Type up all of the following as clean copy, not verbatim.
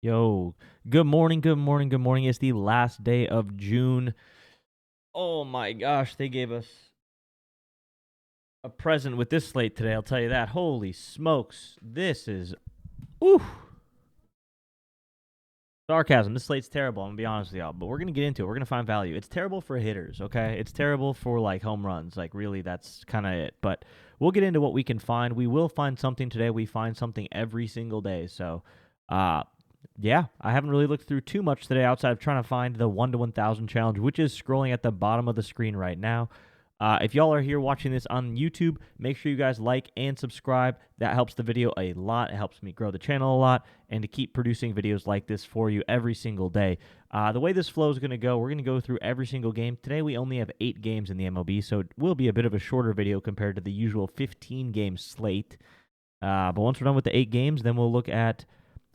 Yo, good morning, good morning, good morning. It's the last day of June. Oh my gosh, they gave us a present with this slate today, I'll tell you that. Holy smokes. This is, ooh, sarcasm. This slate's terrible, I'm going to be honest with y'all, but we're going to get into it. We're going to find value. It's terrible for hitters, okay? It's terrible for, like, home runs. Like, really, that's kind of it. But we'll get into what we can find. We will find something today. We find something every single day. So, yeah, I haven't really looked through too much today outside of trying to find the 1 to 1,000 challenge, which is scrolling at the bottom of the screen right now. If y'all are here watching this on YouTube, make sure you guys like and subscribe. That helps the video a lot. It helps me grow the channel a lot and to keep producing videos like this for you every single day. The way this flow is going to go, we're going to go through every single game. Today we only have 8 games in the MLB, so it will be a bit of a shorter video compared to the usual 15-game slate. But once we're done with the 8 games, then we'll look at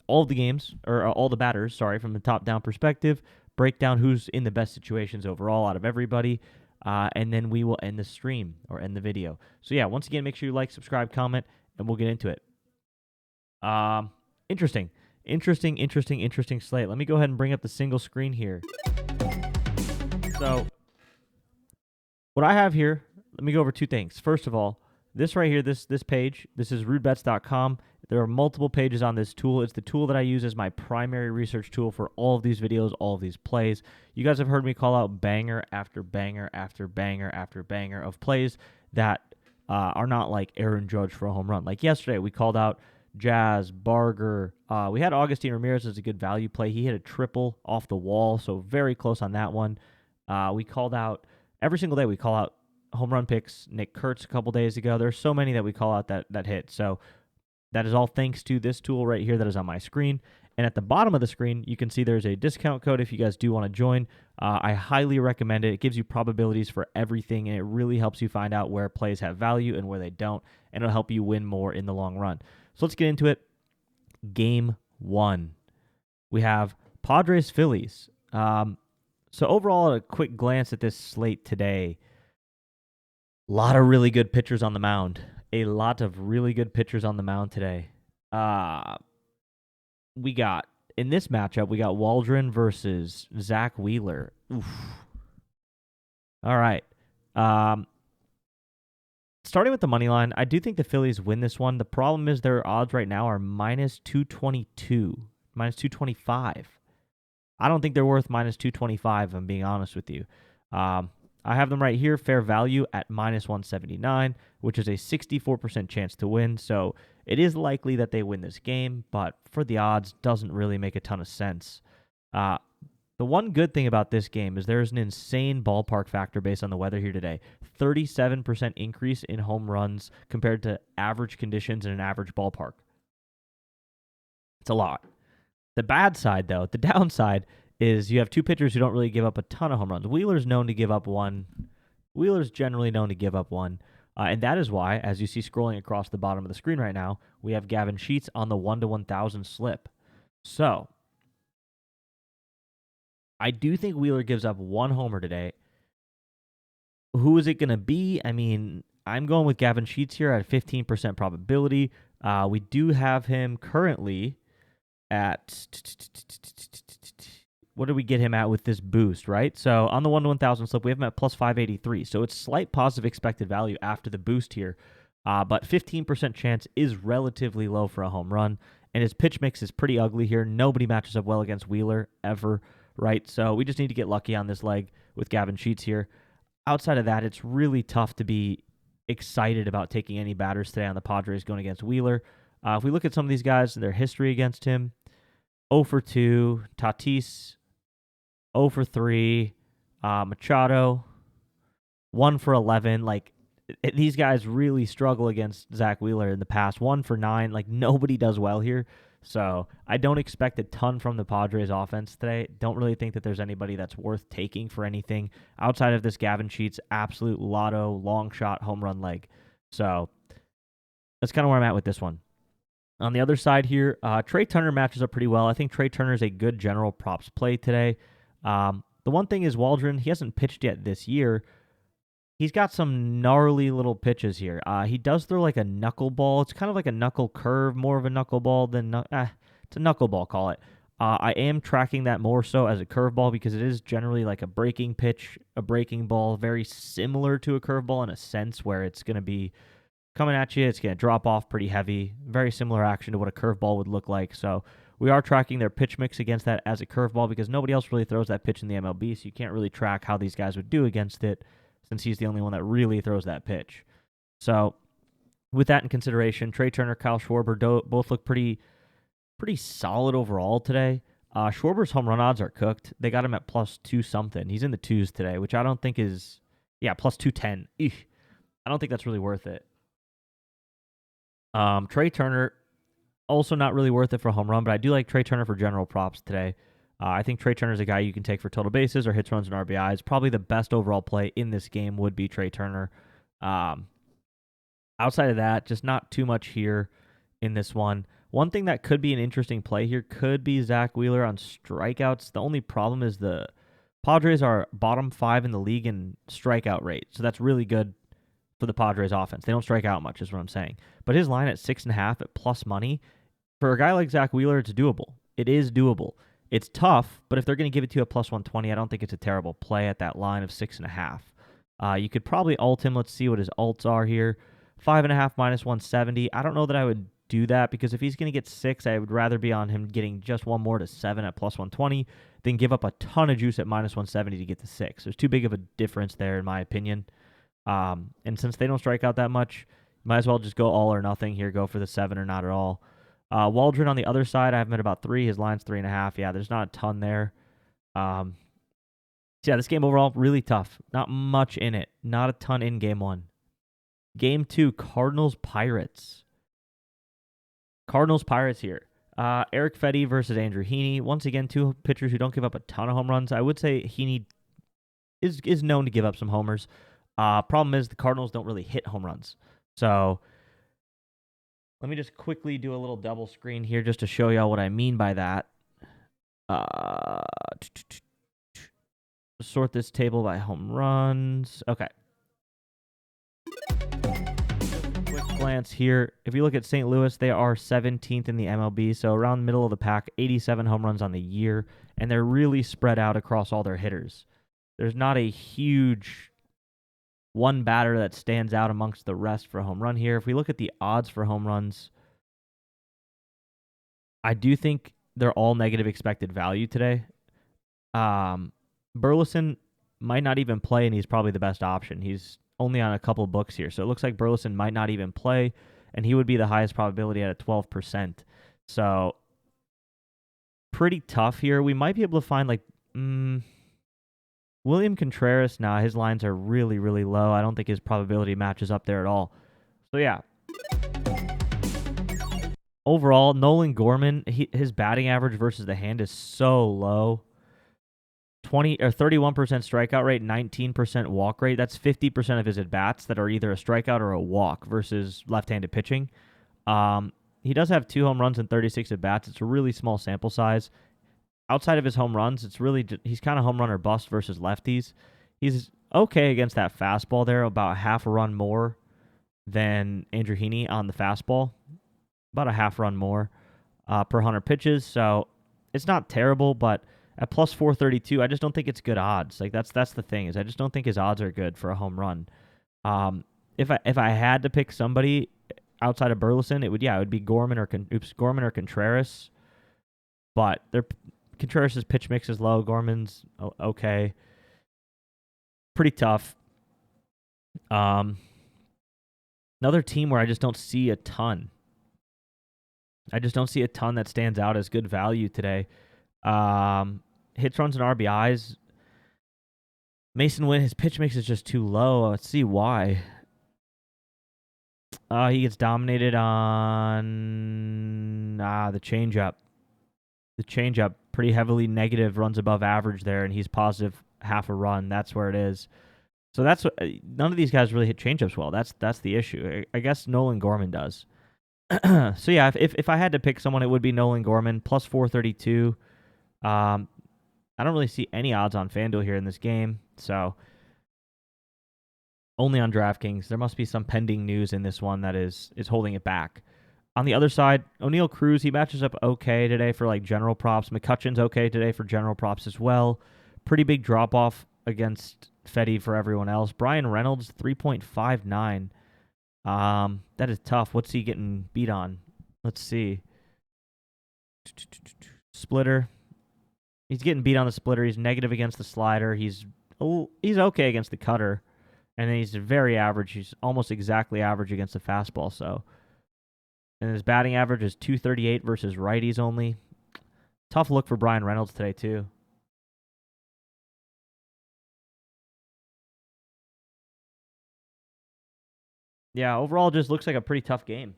all the games, or all the batters, sorry, from the top-down perspective, break down who's in the best situations overall out of everybody, and then we will end the stream or end the video. So, yeah, once again, make sure you like, subscribe, comment, and we'll get into it. Interesting slate. Let me go ahead and bring up the single screen here. So, what I have here, let me go over 2 things. First of all, this right here, this page, this is rudebets.com. There are multiple pages on this tool. It's the tool that I use as my primary research tool for all of these videos, all of these plays. You guys have heard me call out banger after banger after banger after banger of plays that are not like Aaron Judge for a home run. Like yesterday, we called out Jazz, Barger. We had Augustin Ramirez as a good value play. He hit a triple off the wall, so very close on that one. We called out, every single day we call out home run picks. Nick Kurtz a couple days ago. There's so many that we call out that hit. So that is all thanks to this tool right here that is on my screen. And at the bottom of the screen, you can see there's a discount code if you guys do want to join. I highly recommend it. It gives you probabilities for everything, and it really helps you find out where plays have value and where they don't, and it'll help you win more in the long run. So let's get into it. Game 1. We have Padres Phillies. So overall, a quick glance at this slate today. A lot of really good pitchers on the mound. A lot of really good pitchers on the mound today. We got, in this matchup, we got Waldron versus Zach Wheeler. Oof. All right. Starting with the money line, I do think the Phillies win this one. The problem is their odds right now are minus 222, minus 225. I don't think they're worth minus 225, if I'm being honest with you. I have them right here, fair value at minus 179, which is a 64% chance to win. So it is likely that they win this game, but for the odds, doesn't really make a ton of sense. The one good thing about this game is there's an insane ballpark factor based on the weather here today. 37% increase in home runs compared to average conditions in an average ballpark. It's a lot. The bad side, though, the downside, is you have 2 pitchers who don't really give up a ton of home runs. Wheeler's known to give up 1. Wheeler's generally known to give up 1. And that is why, as you see scrolling across the bottom of the screen right now, we have Gavin Sheets on the 1 to 1,000 slip. So, I do think Wheeler gives up 1 homer today. Who is it going to be? I mean, I'm going with Gavin Sheets here at 15% probability. We do have him currently at, what did we get him at with this boost, right? So on the 1 to 1,000 slip, we have him at plus 583. So it's slight positive expected value after the boost here. But 15% chance is relatively low for a home run. And his pitch mix is pretty ugly here. Nobody matches up well against Wheeler ever, right? So we just need to get lucky on this leg with Gavin Sheets here. Outside of that, it's really tough to be excited about taking any batters today on the Padres going against Wheeler. If we look at some of these guys and their history against him, 0 for 2, Tatis, 0 for 3, Machado, 1 for 11. Like, these guys really struggle against Zach Wheeler in the past. 1 for 9. Like, nobody does well here. So I don't expect a ton from the Padres offense today. Don't really think that there's anybody that's worth taking for anything outside of this Gavin Sheets absolute lotto long shot home run leg. So that's kind of where I'm at with this one. On the other side here, Trey Turner matches up pretty well. I think Trey Turner is a good general props play today. The one thing is Waldron, he hasn't pitched yet this year. He's got some gnarly little pitches here. He does throw like a knuckleball. It's kind of like a knuckle curve, more of a knuckleball than it's a knuckleball, call it. I am tracking that more so as a curveball because it is generally like a breaking pitch, a breaking ball, very similar to a curveball in a sense where it's going to be coming at you. It's going to drop off pretty heavy. Very similar action to what a curveball would look like. So we are tracking their pitch mix against that as a curveball because nobody else really throws that pitch in the MLB, so you can't really track how these guys would do against it since he's the only one that really throws that pitch. So with that in consideration, Trey Turner, Kyle Schwarber both look pretty solid overall today. Schwarber's home run odds are cooked. They got him at plus 2 something. He's in the 2s today, which I don't think is, plus 210. I don't think that's really worth it. Trey Turner, also not really worth it for a home run, but I do like Trey Turner for general props today. I think Trey Turner is a guy you can take for total bases or hits, runs, and RBIs. Probably the best overall play in this game would be Trey Turner. Outside of that, just not too much here in this one. One thing that could be an interesting play here could be Zach Wheeler on strikeouts. The only problem is the Padres are bottom 5 in the league in strikeout rate, so that's really good for the Padres offense. They don't strike out much, is what I'm saying. But his line at 6.5 at plus money, for a guy like Zach Wheeler, it's doable. It is doable. It's tough, but if they're going to give it to you at plus 120, I don't think it's a terrible play at that line of 6.5. You could probably alt him. Let's see what his alts are here. 5.5 minus 170. I don't know that I would do that because if he's going to get 6, I would rather be on him getting just one more to 7 at plus 120 than give up a ton of juice at minus 170 to get to 6. There's too big of a difference there, in my opinion. And since they don't strike out that much, you might as well just go all or nothing here. Go for the 7 or not at all. Waldron on the other side, I have him at about 3. His line's 3.5. Yeah, there's not a ton there. So yeah, this game overall, really tough. Not much in it. Not a ton in game 1. Game 2, Cardinals-Pirates. Cardinals-Pirates here. Eric Fedde versus Andrew Heaney. Once again, 2 pitchers who don't give up a ton of home runs. I would say Heaney is known to give up some homers. Problem is the Cardinals don't really hit home runs. So let me just quickly do a little double screen here just to show y'all what I mean by that. Sort this table by home runs. Okay. Quick glance here. If you look at St. Louis, they are 17th in the MLB, so around the middle of the pack, 87 home runs on the year, and they're really spread out across all their hitters. There's not a huge one batter that stands out amongst the rest for a home run here. If we look at the odds for home runs, I do think they're all negative expected value today. Burleson might not even play, and he's probably the best option. He's only on a couple books here, so it looks like Burleson might not even play, and he would be the highest probability at a 12%. So pretty tough here. We might be able to find like William Contreras. Nah, his lines are really, really low. I don't think his probability matches up there at all. So yeah. Overall, Nolan Gorman, his batting average versus the hand is so low. 31% strikeout rate, 19% walk rate. That's 50% of his at-bats that are either a strikeout or a walk versus left-handed pitching. He does have 2 home runs and 36 at-bats. It's a really small sample size. Outside of his home runs, it's really he's kind of home run or bust versus lefties. He's okay against that fastball there, about half a run more than Andrew Heaney on the fastball. About a half run more per 100 pitches. So it's not terrible, but at plus 432, I just don't think it's good odds. Like that's the thing, is I just don't think his odds are good for a home run. If I had to pick somebody outside of Burleson, it would be Gorman or Contreras. But Contreras' pitch mix is low. Gorman's okay. Pretty tough. Another team where I just don't see a ton. I just don't see a ton that stands out as good value today. Hits, runs, and RBIs. Mason Wynn, his pitch mix is just too low. Let's see why. He gets dominated on the changeup. The changeup, pretty heavily negative, runs above average there, and he's positive half a run. That's where it is. So that's what, none of these guys really hit changeups well. That's the issue. I guess Nolan Gorman does. So yeah, if I had to pick someone, it would be Nolan Gorman, plus 432. I don't really see any odds on FanDuel here in this game, so only on DraftKings. There must be some pending news in this one that is holding it back. On the other side, O'Neal Cruz, he matches up okay today for like general props. McCutcheon's okay today for general props as well. Pretty big drop off against Fetty for everyone else. Brian Reynolds, 3.59. That is tough. What's he getting beat on? Let's see. Splitter. He's getting beat on the splitter. He's negative against the slider. He's okay against the cutter. And then he's very average. He's almost exactly average against the fastball. So, and his batting average is 238 versus righties only. Tough look for Brian Reynolds today, too. Yeah, overall, just looks like a pretty tough game.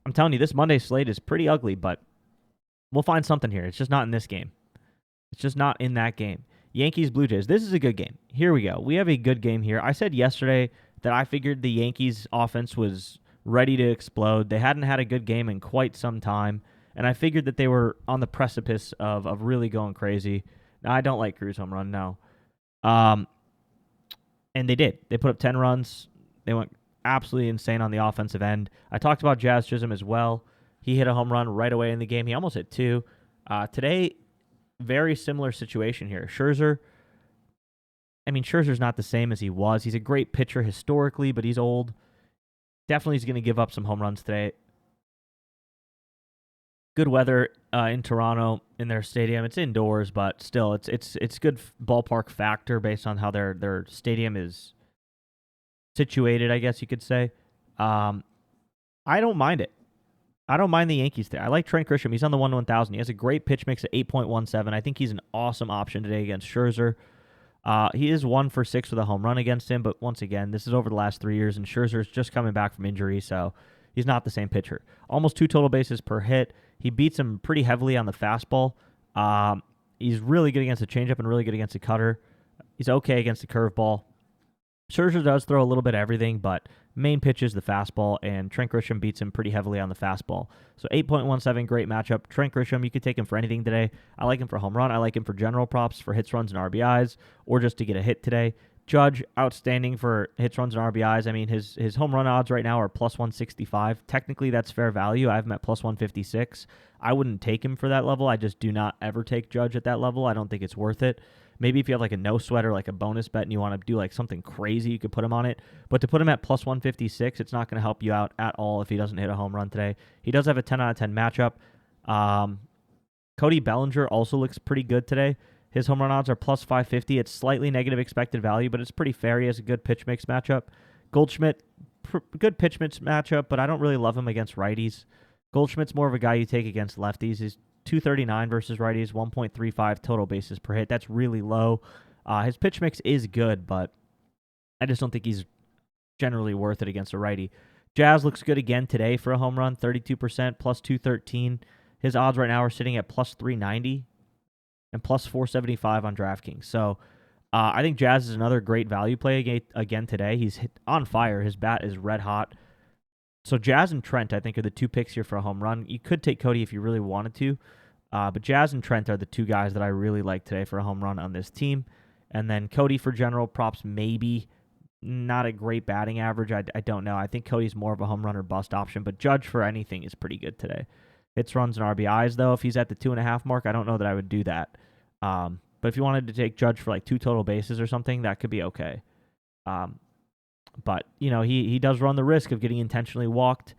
I'm telling you, this Monday slate is pretty ugly, but we'll find something here. It's just not in this game. It's just not in that game. Yankees, Blue Jays. This is a good game. Here we go. We have a good game here. I said yesterday that I figured the Yankees offense was ready to explode. They hadn't had a good game in quite some time, and I figured that they were on the precipice of really going crazy. Now, I don't like Cruz home run, no. And they did. They put up 10 runs. They went absolutely insane on the offensive end. I talked about Jazz Chisholm as well. He hit a home run right away in the game. He almost hit 2. Today, very similar situation here. Scherzer's not the same as he was. He's a great pitcher historically, but he's old. Definitely is going to give up some home runs today. Good weather in Toronto in their stadium. It's indoors, but still, it's good ballpark factor based on how their stadium is situated, I guess you could say. I don't mind it. I don't mind the Yankees there. I like Trent Grisham. He's on the 1/1000. He has a great pitch mix at 8.17. I think he's an awesome option today against Scherzer. He is 1 for 6 with a home run against him, but once again, this is over the last 3 years, and Scherzer's just coming back from injury, so he's not the same pitcher. Almost 2 total bases per hit. He beats him pretty heavily on the fastball. He's really good against the changeup and really good against the cutter. He's okay against the curveball. Scherzer does throw a little bit of everything, but main pitch is the fastball, and Trent Grisham beats him pretty heavily on the fastball. So 8.17, great matchup. Trent Grisham, you could take him for anything today. I like him for home run. I like him for general props, for hits, runs, and RBIs, or just to get a hit today. Judge, outstanding for hits, runs, and RBIs. I mean, his home run odds right now are plus 165. Technically, that's fair value. I have him at plus 156. I wouldn't take him for that level. I just do not ever take Judge at that level. I don't think it's worth it. Maybe if you have like a no sweater, like a bonus bet, and you want to do like something crazy, you could put him on it. But to put him at plus 156, it's not going to help you out at all if he doesn't hit a home run today. He does have a 10 out of 10 matchup. Cody Bellinger also looks pretty good today. His home run odds are plus 550. It's slightly negative expected value, but it's pretty fair. He has a good pitch mix matchup. Goldschmidt, good pitch mix matchup, but I don't really love him against righties. Goldschmidt's more of a guy you take against lefties. He's 239 versus righties, 1.35 total bases per hit. That's really low. His pitch mix is good, but I just don't think he's generally worth it against a righty. Jazz looks good again today for a home run, 32%, plus 213. His odds right now are sitting at plus 390 and plus 475 on DraftKings. So I think Jazz is another great value play again today. He's on fire. His bat is red hot. So Jazz and Trent, I think, are the 2 picks here for a home run. You could take Cody if you really wanted to, but Jazz and Trent are the 2 guys that I really like today for a home run on this team. And then Cody for general props, maybe. Not a great batting average. I don't know. I think Cody's more of a home run or bust option, but Judge for anything is pretty good today. Hits, runs, and RBIs, though. If he's at the 2.5 mark, I don't know that I would do that. But if you wanted to take Judge for like 2 total bases or something, that could be okay. But, you know, he does run the risk of getting intentionally walked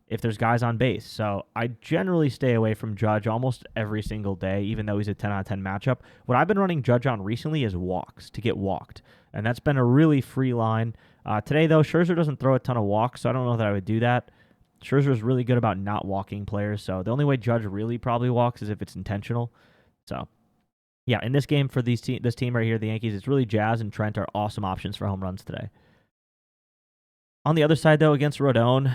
if there's guys on base. So I generally stay away from Judge almost every single day, even though he's a 10 out of 10 matchup. What I've been running Judge on recently is walks, to get walked. And that's been a really free line. Today, though, Scherzer doesn't throw a ton of walks, so I don't know that I would do that. Scherzer is really good about not walking players, so the only way Judge really probably walks is if it's intentional. So, yeah, in this game for this team right here, the Yankees, it's really Jazz and Trent are awesome options for home runs today. On the other side, though, against Rodon,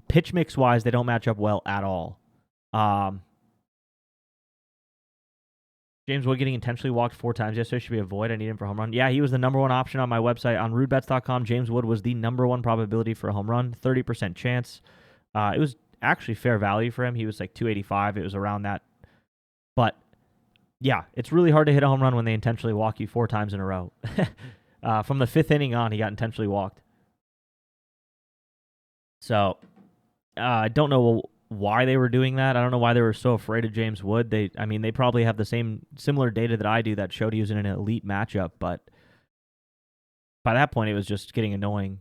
pitch mix-wise, they don't match up well at all. James Wood getting intentionally walked 4 times yesterday should be a void. I need him for a home run. Yeah, he was the number 1 option on my website. On rudebets.com, James Wood was the number 1 probability for a home run, 30% chance. It was actually fair value for him. He was like 285. It was around that. But, yeah, it's really hard to hit a home run when they intentionally walk you 4 times in a row. From the 5th inning on, he got intentionally walked. So I don't know why they were doing that. I don't know why they were so afraid of James Wood. They probably have the similar data that I do that showed he was in an elite matchup, but by that point, it was just getting annoying.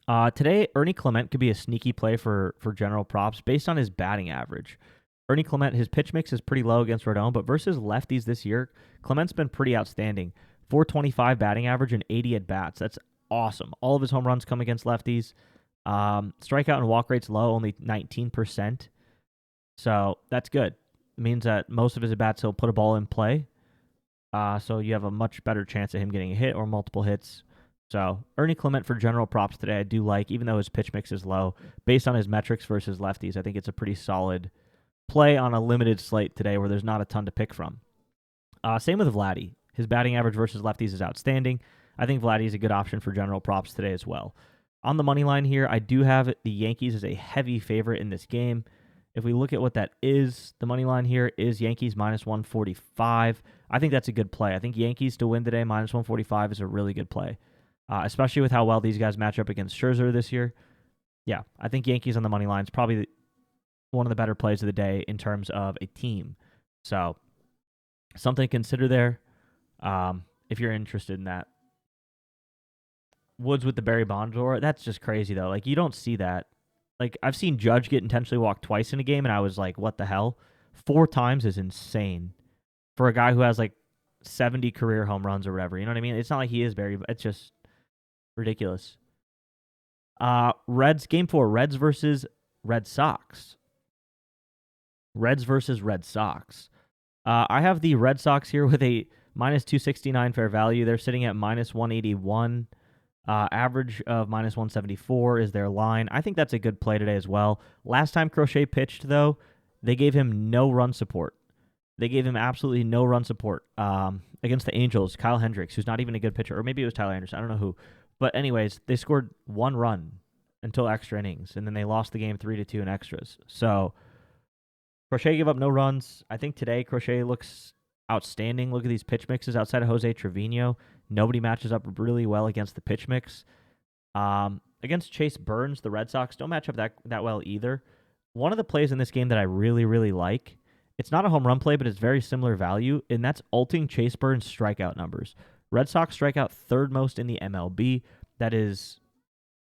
Today, Ernie Clement could be a sneaky play for general props based on his batting average. Ernie Clement, his pitch mix is pretty low against Rodon, but versus lefties this year, Clement's been pretty outstanding. 425 batting average and 80 at bats. That's awesome. All of his home runs come against lefties. Strikeout and walk rate's low, only 19%. So that's good. It means that most of his at bats he'll put a ball in play. So you have a much better chance of him getting a hit or multiple hits. So Ernie Clement for general props today, I do like, even though his pitch mix is low. Based on his metrics versus lefties, I think it's a pretty solid play on a limited slate today where there's not a ton to pick from. Same with Vladdy. His batting average versus lefties is outstanding. I think Vladdy is a good option for general props today as well. On the money line here, I do have the Yankees as a heavy favorite in this game. If we look at what that is, the money line here is Yankees minus 145. I think that's a good play. I think Yankees to win today minus 145 is a really good play, especially with how well these guys match up against Scherzer this year. Yeah, I think Yankees on the money line is probably one of the better plays of the day in terms of a team. So something to consider there if you're interested in that. Woods with the Barry Bonds, that's just crazy, though. Like, you don't see that. Like, I've seen Judge get intentionally walked twice in a game, and I was like, what the hell? 4 times is insane for a guy who has, like, 70 career home runs or whatever. You know what I mean? It's not like he is Barry, but it's just ridiculous. Game 4, Reds versus Red Sox. Reds versus Red Sox. I have the Red Sox here with a minus 269 fair value. They're sitting at minus 181. Average of minus 174 is their line. I think that's a good play today as well. Last time Crochet pitched, though, they gave him no run support. They gave him absolutely no run support against the Angels. Kyle Hendricks, who's not even a good pitcher, or maybe it was Tyler Anderson. I don't know who. But anyways, they scored 1 run until extra innings, and then they lost the game 3-2 in extras. So Crochet gave up no runs. I think today Crochet looks outstanding. Look at these pitch mixes outside of Jose Trevino. Nobody matches up really well against the pitch mix. Against Chase Burns, the Red Sox don't match up that well either. One of the plays in this game that I really, really like, it's not a home run play, but it's very similar value, and that's alting Chase Burns' strikeout numbers. Red Sox strike out 3rd most in the MLB. That is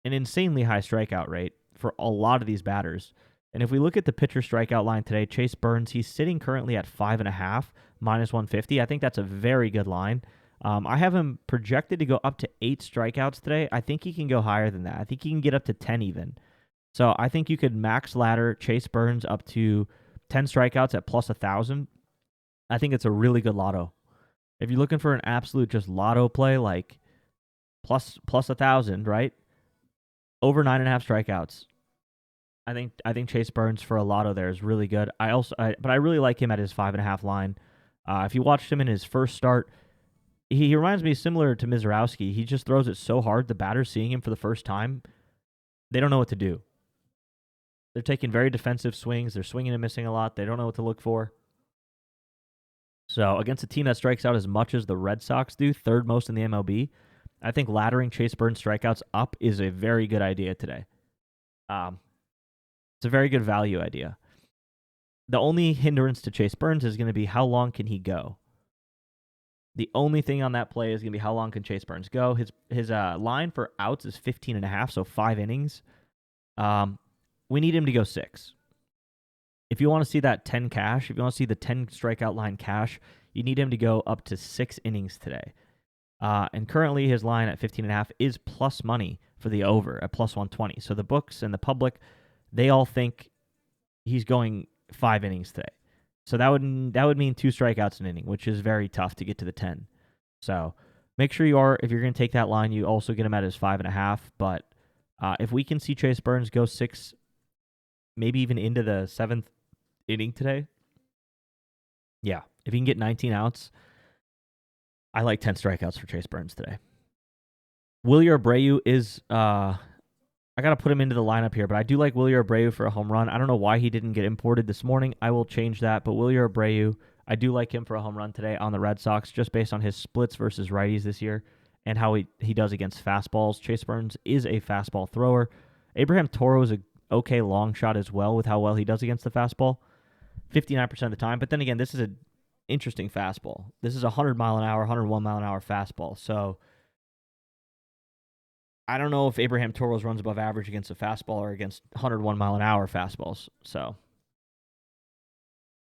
an insanely high strikeout rate for a lot of these batters. And if we look at the pitcher strikeout line today, Chase Burns, he's sitting currently at 5.5, minus 150. I think that's a very good line. I have him projected to go up to 8 strikeouts today. I think he can go higher than that. I think he can get up to 10 even. So I think you could max ladder Chase Burns up to 10 strikeouts at plus 1,000. I think it's a really good lotto. If you're looking for an absolute just lotto play, like plus 1,000, right? Over 9.5 strikeouts. I think Chase Burns for a lotto there is really good. But I really like him at his 5.5 line. If you watched him in his first start, he reminds me similar to Mizorowski. He just throws it so hard. The batters seeing him for the first time, they don't know what to do. They're taking very defensive swings. They're swinging and missing a lot. They don't know what to look for. So against a team that strikes out as much as the Red Sox do, 3rd most in the MLB, I think laddering Chase Burns' strikeouts up is a very good idea today. It's a very good value idea. The only hindrance to Chase Burns is going to be how long can he go. The only thing on that play is going to be how long can Chase Burns go. His line for outs is 15.5, so 5 innings. We need him to go 6. If you want to see that 10 cash, if you want to see the 10 strikeout line cash, you need him to go up to 6 innings today. And currently his line at 15.5 is plus money for the over at plus 120. So the books and the public, they all think he's going 5 innings today. So that would mean 2 strikeouts an inning, which is very tough to get to the 10. So make sure if you're going to take that line, you also get him at his 5.5. But if we can see Chase Burns go 6, maybe even into the 7th inning today, yeah, if he can get 19 outs, I like 10 strikeouts for Chase Burns today. Wilyer Abreu is I got to put him into the lineup here, but I do like Wilyer Abreu for a home run. I don't know why he didn't get imported this morning. I will change that, but Wilyer Abreu, I do like him for a home run today on the Red Sox just based on his splits versus righties this year and how he does against fastballs. Chase Burns is a fastball thrower. Abraham Toro is a okay long shot as well with how well he does against the fastball, 59% of the time. But then again, this is an interesting fastball. This is a 100-mile-an-hour, 101-mile-an-hour fastball. So I don't know if Abraham Toro runs above average against a fastball or against 101-mile-an-hour fastballs.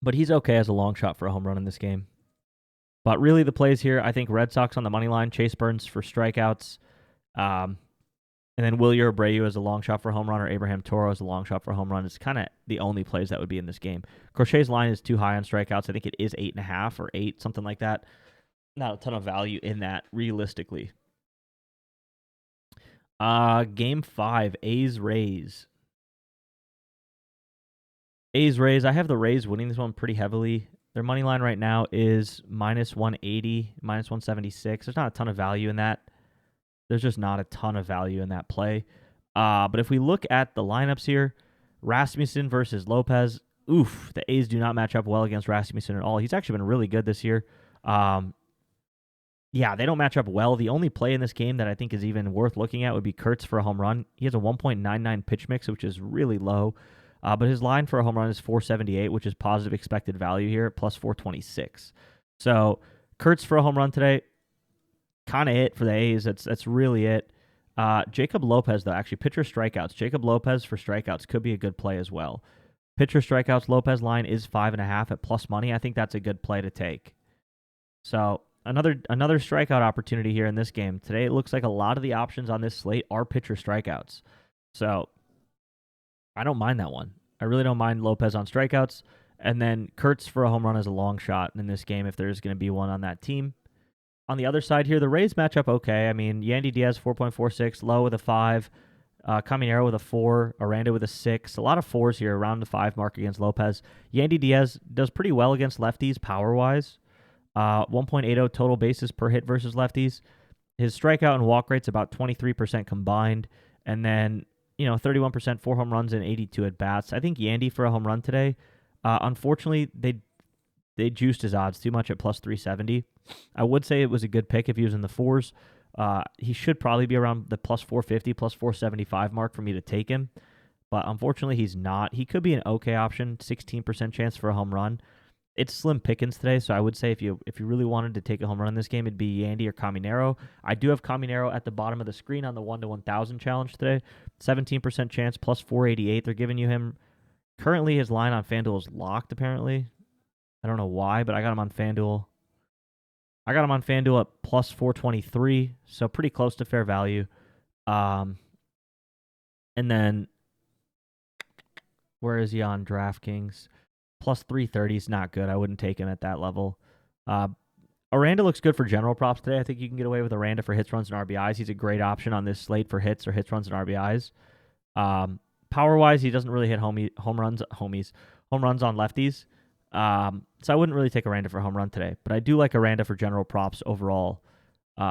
But he's okay as a long shot for a home run in this game. But really, the plays here, I think Red Sox on the money line, Chase Burns for strikeouts, and then Wilyer Abreu as a long shot for a home run, or Abraham Toro as a long shot for a home run. It's kind of the only plays that would be in this game. Crochet's line is too high on strikeouts. I think it is 8.5 or 8, something like that. Not a ton of value in that, realistically. Game 5, A's-Rays. A's-Rays, I have the Rays winning this one pretty heavily. Their money line right now is minus 180, minus 176. There's not a ton of value in that. There's just not a ton of value in that play. But if we look at the lineups here, Rasmussen versus Lopez, the A's do not match up well against Rasmussen at all. He's actually been really good this year. Yeah, they don't match up well. The only play in this game that I think is even worth looking at would be Kurtz for a home run. He has a 1.99 pitch mix, which is really low. But his line for a home run is 478, which is positive expected value here, plus 426. So Kurtz for a home run today, kind of it for the A's. That's really it. Jacob Lopez, though, actually pitcher strikeouts. Jacob Lopez for strikeouts could be a good play as well. Pitcher strikeouts, Lopez line is 5.5 at plus money. I think that's a good play to take. So another strikeout opportunity here in this game. Today it looks like a lot of the options on this slate are pitcher strikeouts. So I don't mind that one. I really don't mind Lopez on strikeouts. And then Kurtz for a home run is a long shot in this game if there's going to be one on that team. On the other side here, the Rays match up okay. I mean, Yandy Diaz 4.46, Lowe with a 5, Caminero with a 4, Aranda with a 6. A lot of 4s here around the 5 mark against Lopez. Yandy Diaz does pretty well against lefties power-wise. 1.80 total bases per hit versus lefties. His strikeout and walk rate's about 23% combined. And then 31% 4 home runs and 82 at bats. I think Yandy for a home run today. Unfortunately, they juiced his odds too much at plus 370. I would say it was a good pick if he was in the 4s. He should probably be around the plus 450, plus 475 mark for me to take him. But unfortunately, he's not. He could be an okay option, 16% chance for a home run. It's slim pickings today, so I would say if you really wanted to take a home run in this game, it'd be Yandy or Caminero. I do have Caminero at the bottom of the screen on the 1-to-1000 challenge today. 17% chance, plus 488. They're giving you him. Currently, his line on FanDuel is locked, apparently. I don't know why, but I got him on FanDuel. At plus 423, so pretty close to fair value. And then, where is he on DraftKings? Plus 330 is not good. I wouldn't take him at that level. Aranda looks good for general props today. I think you can get away with Aranda for hits, runs, and RBIs. He's a great option on this slate for hits or hits, runs, and RBIs. Power-wise, he doesn't really hit home runs on lefties. So I wouldn't really take Aranda for a home run today. But I do like Aranda for general props overall.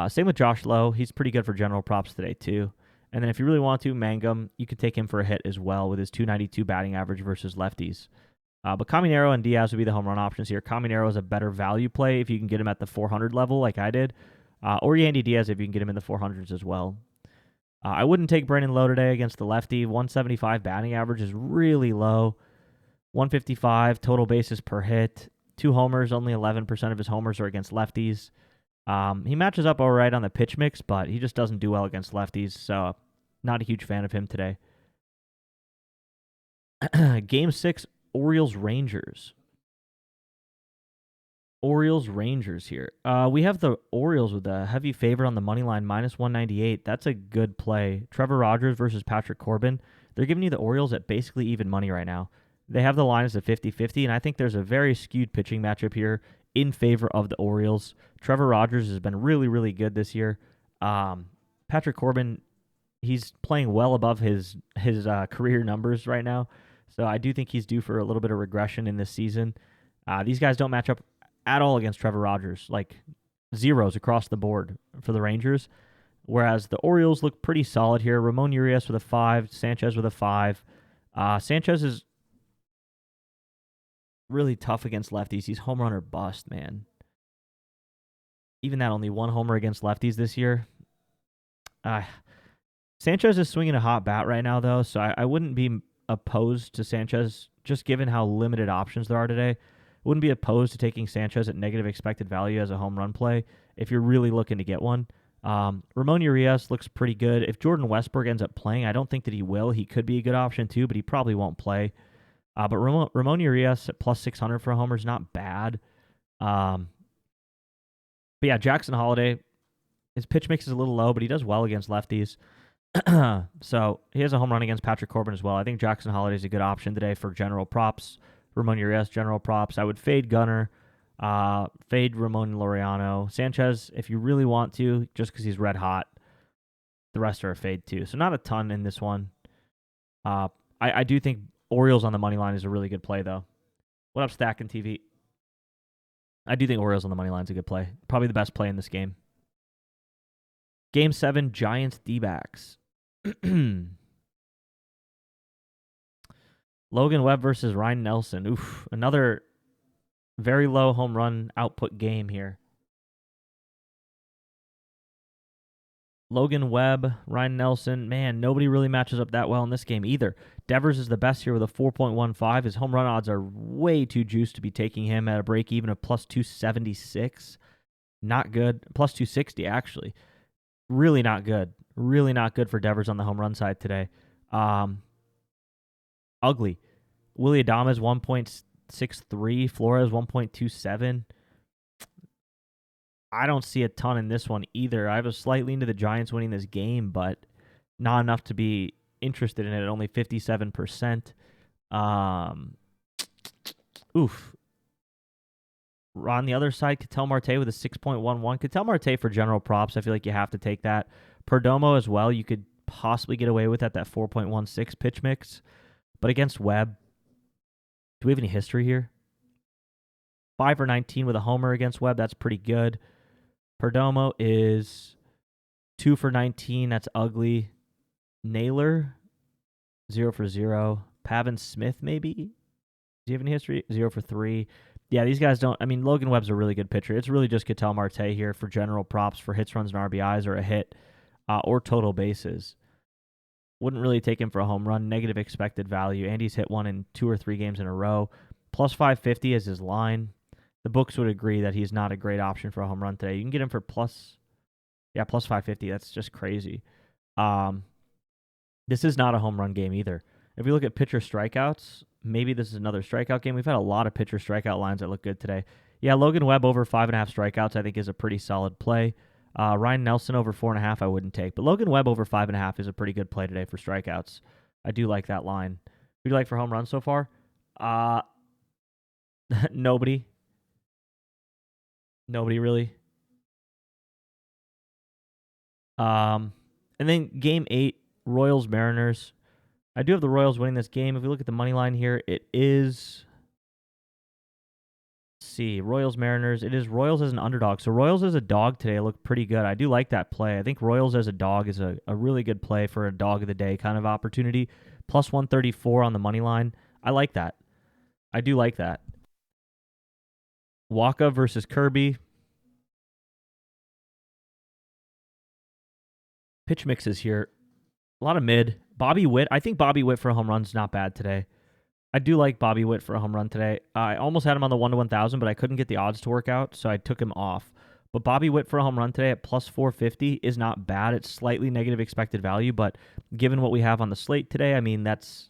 Same with Josh Lowe. He's pretty good for general props today, too. And then if you really want to, Mangum, you could take him for a hit as well with his 292 batting average versus lefties. But Caminero and Diaz would be the home run options here. Caminero is a better value play if you can get him at the 400 level like I did. Or Yandy Diaz if you can get him in the 400s as well. I wouldn't take Brandon Lowe today against the lefty. 175 batting average is really low. 155 total bases per hit. 2 homers, only 11% of his homers are against lefties. He matches up all right on the pitch mix, but he just doesn't do well against lefties, so not a huge fan of him today. Game 6, Orioles-Rangers. Orioles-Rangers here. We have the Orioles with a heavy favorite on the money line, minus 198. That's a good play. Trevor Rogers versus Patrick Corbin. They're giving you the Orioles at basically even money right now. They have the line as a 50-50, and I think there's a very skewed pitching matchup here in favor of the Orioles. Trevor Rogers has been really, really good this year. Patrick Corbin, he's playing well above his career numbers right now, so I do think he's due for a little bit of regression in this season. These guys don't match up at all against Trevor Rogers, like zeros across the board for the Rangers, whereas the Orioles look pretty solid here. Ramon Urias with a 5, Sanchez with a 5. Sanchez is really tough against lefties. He's home run or bust, man. Even that, only 1 homer against lefties this year. Sanchez is swinging a hot bat right now, though, so I wouldn't be opposed to Sanchez, just given how limited options there are today. Wouldn't be opposed to taking Sanchez at negative expected value as a home run play if you're really looking to get one. Ramon Urias looks pretty good. If Jordan Westburg ends up playing, I don't think that he will. He could be a good option too, but he probably won't play. But Ramon Urias at plus 600 for a homer is not bad. But yeah, Jackson Holiday, his pitch mix is a little low, but he does well against lefties. So he has a home run against Patrick Corbin as well. I think Jackson Holiday is a good option today for general props. Ramon Urias, general props. I would fade Gunnar, fade Ramon Laureano. Sanchez, if you really want to, just because he's red hot. The rest are a fade too. So not a ton in this one. I do think Orioles on the money line is a really good play, though. What up, Stacking TV? I do think Orioles on the money line is a good play. Probably the best play in this game. Game 7, Giants Dbacks. Logan Webb versus Ryan Nelson. Oof, another very low home run output game here. Logan Webb, Ryan Nelson. Man, nobody really matches up that well in this game either. Devers is the best here with a 4.15. His home run odds are way too juiced to be taking him at a break even of plus 276. Not good. Plus 260, actually. Really not good. Really not good for Devers on the home run side today. Ugly. Willie Adames 1.63. Flores 1.27. I don't see a ton in this one either. I have a slight lean to the Giants winning this game, but not enough to be interested in it at only 57%. Oof. On the other side, Ketel Marte with a 6.11. Ketel Marte for general props, I feel like you have to take that. Perdomo as well, you could possibly get away with that 4.16 pitch mix. But against Webb, do we have any history here? 5 for 19 with a homer against Webb, that's pretty good. Perdomo is 2 for 19, that's ugly. Naylor, 0 for 0. Pavin Smith, maybe? Do you have any history? 0 for 3. Yeah, these guys don't. I mean, Logan Webb's a really good pitcher. It's really just Ketel Marte here for general props for hits, runs, and RBIs or a hit or total bases. Wouldn't really take him for a home run. Negative expected value. Andy's hit one in 2 or 3 games in a row. Plus 550 is his line. The books would agree that he's not a great option for a home run today. You can get him for plus 550. That's just crazy. This is not a home run game either. If we look at pitcher strikeouts, maybe this is another strikeout game. We've had a lot of pitcher strikeout lines that look good today. Yeah, Logan Webb over 5.5 strikeouts I think is a pretty solid play. Ryan Nelson over 4.5 I wouldn't take. But Logan Webb over 5.5 is a pretty good play today for strikeouts. I do like that line. Who do you like for home runs so far? Nobody. Nobody really. And then game 8, Royals Mariners. I do have the Royals winning this game. If we look at the money line here, it is, let's see, Royals Mariners. It is Royals as an underdog. So Royals as a dog today look pretty good. I do like that play. I think Royals as a dog is a really good play for a dog of the day kind of opportunity. Plus 134 on the money line. I like that. I do like that. Waka versus Kirby. Pitch mixes here. A lot of mid. Bobby Witt. I think Bobby Witt for a home run is not bad today. I do like Bobby Witt for a home run today. I almost had him on the 1-to-1,000, but I couldn't get the odds to work out, so I took him off. But Bobby Witt for a home run today at plus 450 is not bad. It's slightly negative expected value, but given what we have on the slate today, I mean, that's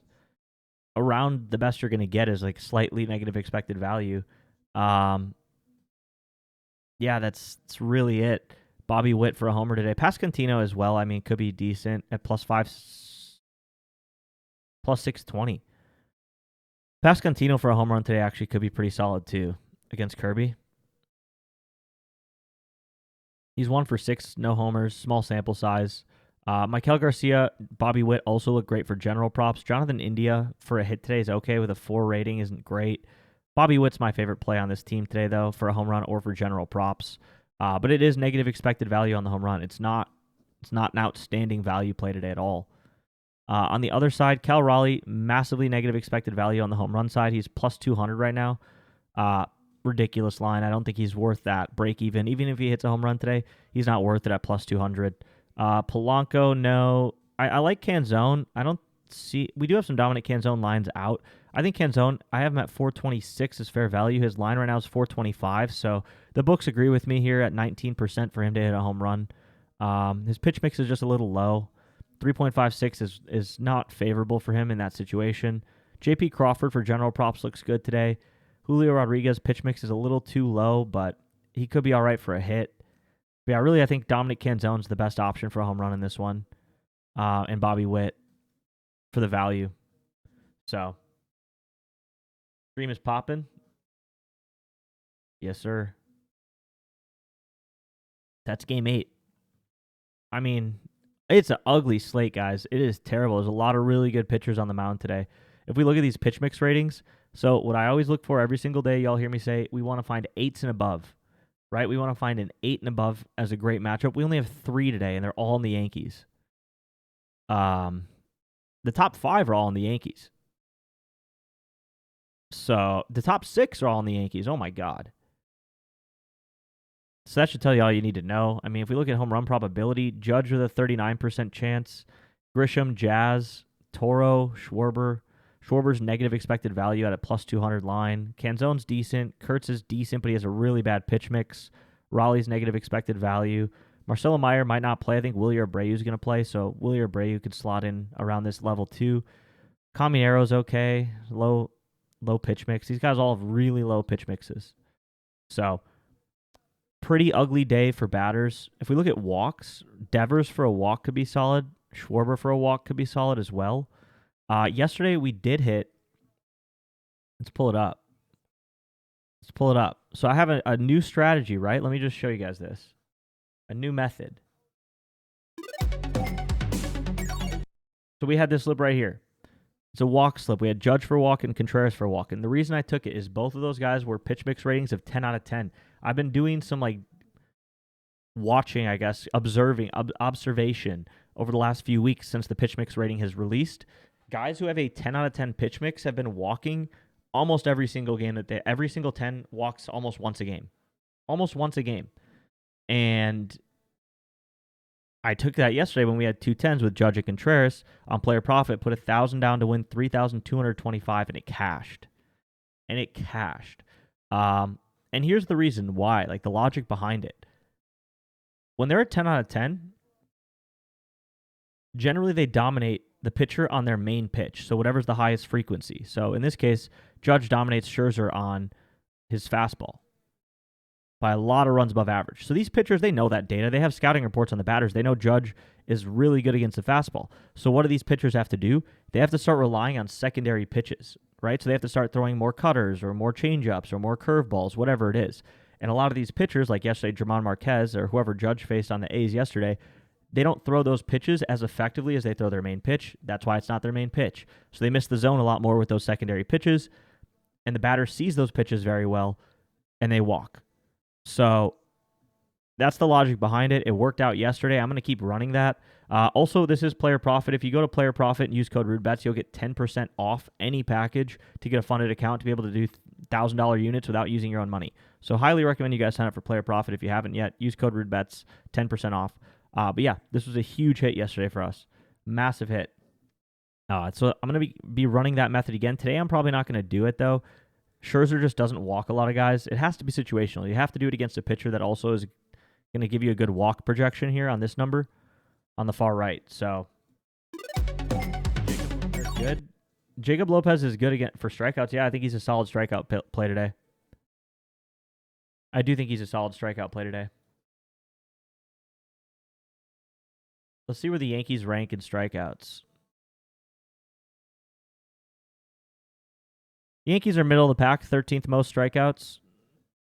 around the best you're going to get is like slightly negative expected value. Yeah, that's really it. Bobby Witt for a homer today. Pascantino as well, I mean, could be decent at plus 620. Pascantino for a home run today actually could be pretty solid too against Kirby. He's 1 for 6, no homers, small sample size. Maikel Garcia, Bobby Witt also look great for general props. Jonathan India for a hit today is okay with a 4 rating, isn't great. Bobby Witt's my favorite play on this team today, though, for a home run or for general props. But it is negative expected value on the home run. It's not an outstanding value play today at all. On the other side, Cal Raleigh, massively negative expected value on the home run side. He's plus 200 right now. Ridiculous line. I don't think he's worth that break even. Even if he hits a home run today, he's not worth it at plus 200. Polanco, no. I like Canzone. I don't see. We do have some dominant Canzone lines out. I think Canzone, I have him at 426 as fair value. His line right now is 425. So the books agree with me here at 19% for him to hit a home run. His pitch mix is just a little low. 3.56 is not favorable for him in that situation. JP Crawford for general props looks good today. Julio Rodriguez pitch mix is a little too low, but he could be all right for a hit. But yeah, really, I think Dominic Canzone's the best option for a home run in this one. And Bobby Witt for the value. So, stream is popping. Yes, sir. That's game 8. I mean, it's an ugly slate, guys. It is terrible. There's a lot of really good pitchers on the mound today. If we look at these pitch mix ratings, so what I always look for every single day, y'all hear me say, we want to find 8s and above, right? We want to find an 8 and above as a great matchup. We only have 3 today, and they're all in the Yankees. The top 5 are all in the Yankees. So the top 6 are all in the Yankees. Oh, my God. So that should tell you all you need to know. I mean, if we look at home run probability, Judge with a 39% chance, Grisham, Jazz, Toro, Schwarber. Schwarber's negative expected value at a plus 200 line. Canzone's decent. Kurtz is decent, but he has a really bad pitch mix. Raleigh's negative expected value. Marcelo Meyer might not play. I think Willie Abreu is going to play, so Willie Abreu could slot in around this level too. Caminero's okay. Low pitch mix. These guys all have really low pitch mixes. So, pretty ugly day for batters. If we look at walks, Devers for a walk could be solid. Schwarber for a walk could be solid as well. Yesterday we did hit. Let's pull it up. So I have a new strategy, right? Let me just show you guys this. A new method. So we had this slip right here. It's a walk slip. We had Judge for a walk and Contreras for a walk. And the reason I took it is both of those guys were pitch mix ratings of 10 out of 10. I've been doing some watching, I guess, observation over the last few weeks since the pitch mix rating has released. Guys who have a 10 out of 10 pitch mix have been walking almost every single game every single 10 walks almost once a game. And I took that yesterday when we had 2 10s with Judge and Contreras on player profit, put 1,000 down to win 3,225, and it cashed. And here's the reason why, the logic behind it. When they're at 10 out of 10, generally they dominate the pitcher on their main pitch, so whatever's the highest frequency. So in this case, Judge dominates Scherzer on his fastball by a lot of runs above average. So these pitchers, they know that data. They have scouting reports on the batters. They know Judge is really good against the fastball. So what do these pitchers have to do? They have to start relying on secondary pitches, right? So they have to start throwing more cutters or more changeups or more curveballs, whatever it is. And a lot of these pitchers, like yesterday, German Marquez or whoever Judge faced on the A's yesterday, they don't throw those pitches as effectively as they throw their main pitch. That's why it's not their main pitch. So they miss the zone a lot more with those secondary pitches, and the batter sees those pitches very well, and they walk. So that's the logic behind it. It worked out yesterday. I'm going to keep running that. Also, this is player profit. If you go to player profit and use code RudeBets, you'll get 10% off any package to get a funded account to be able to do $1,000 units without using your own money. So highly recommend you guys sign up for player profit if you haven't yet. Use code RudeBets, 10% off. But yeah, this was a huge hit yesterday for us. Massive hit. So I'm going to be running that method again. Today I'm probably not going to do it, though. Scherzer just doesn't walk a lot of guys. It has to be situational. You have to do it against a pitcher that also is going to give you a good walk projection here on this number on the far right. So Jacob Lopez is good again for strikeouts. Yeah, I think he's a solid strikeout play today. I do think he's a solid strikeout play today. Let's see where the Yankees rank in strikeouts. Yankees are middle of the pack, 13th most strikeouts.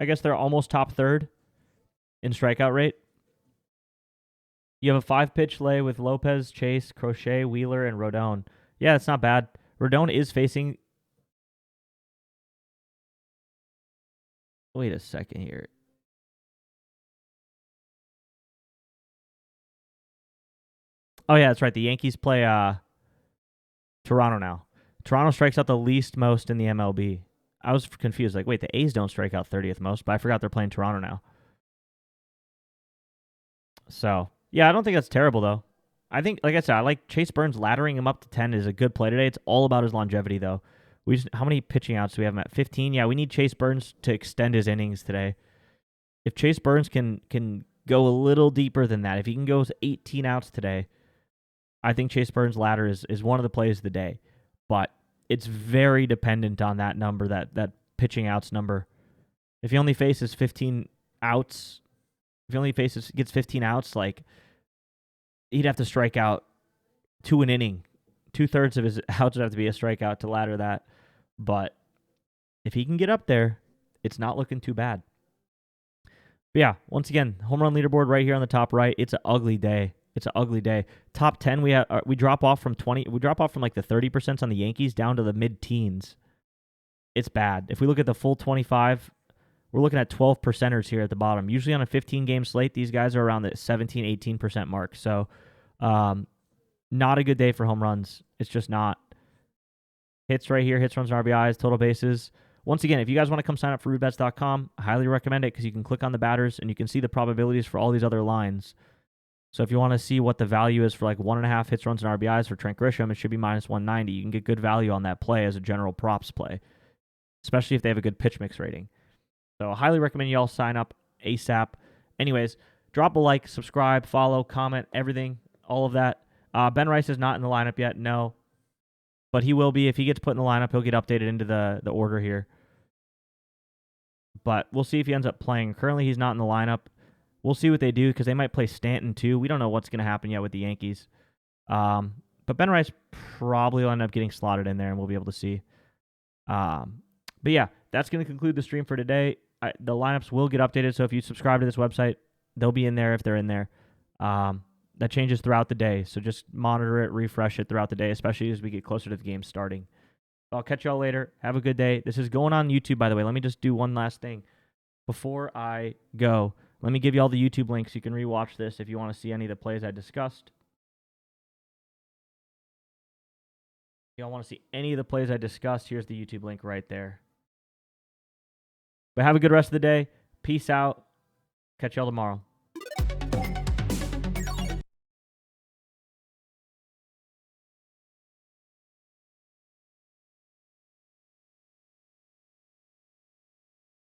I guess they're almost top third in strikeout rate. You have a 5-pitch lay with Lopez, Chase, Crochet, Wheeler, and Rodon. Yeah, that's not bad. Rodon is facing... Wait a second here. Oh, yeah, that's right. The Yankees play Toronto now. Toronto strikes out the least most in the MLB. I was confused. Wait, the A's don't strike out 30th most, but I forgot they're playing Toronto now. So, yeah, I don't think that's terrible, though. I think, like I said, I like Chase Burns laddering him up to 10 is a good play today. It's all about his longevity, though. How many pitching outs do we have him at? 15? Yeah, we need Chase Burns to extend his innings today. If Chase Burns can go a little deeper than that, if he can go 18 outs today, I think Chase Burns' ladder is one of the plays of the day. But it's very dependent on that number, that pitching outs number. If he only faces 15 outs, gets 15 outs, like he'd have to strike out 2 an inning. 2/3 of his outs would have to be a strikeout to ladder that. But if he can get up there, it's not looking too bad. But yeah, once again, home run leaderboard right here on the top right. It's an ugly day. It's an ugly day. Top 10, we drop off from 20. We drop off from like the 30% on the Yankees down to the mid-teens. It's bad. If we look at the full 25, we're looking at 12 percenters here at the bottom. Usually on a 15-game slate, these guys are around the 17, 18% mark. So not a good day for home runs. It's just not. Hits right here, hits, runs, and RBIs, total bases. Once again, if you guys want to come sign up for rootbets.com, I highly recommend it because you can click on the batters and you can see the probabilities for all these other lines. So if you want to see what the value is for like 1.5 hits, runs, and RBIs for Trent Grisham, it should be minus 190. You can get good value on that play as a general props play, especially if they have a good pitch mix rating. So I highly recommend you all sign up ASAP. Anyways, drop a like, subscribe, follow, comment, everything, all of that. Ben Rice is not in the lineup yet, no. But he will be. If he gets put in the lineup, he'll get updated into the order here. But we'll see if he ends up playing. Currently, he's not in the lineup. We'll see what they do because they might play Stanton too. We don't know what's going to happen yet with the Yankees. But Ben Rice probably will end up getting slotted in there, and we'll be able to see. But yeah, that's going to conclude the stream for today. The lineups will get updated, so if you subscribe to this website, they'll be in there if they're in there. That changes throughout the day, so just monitor it, refresh it throughout the day, especially as we get closer to the game starting. I'll catch y'all later. Have a good day. This is going on YouTube, by the way. Let me just do one last thing. Before I go, let me give you all the YouTube links. You can rewatch this if you want to see any of the plays I discussed. If y'all want to see any of the plays I discussed, here's the YouTube link right there. But have a good rest of the day. Peace out. Catch y'all tomorrow.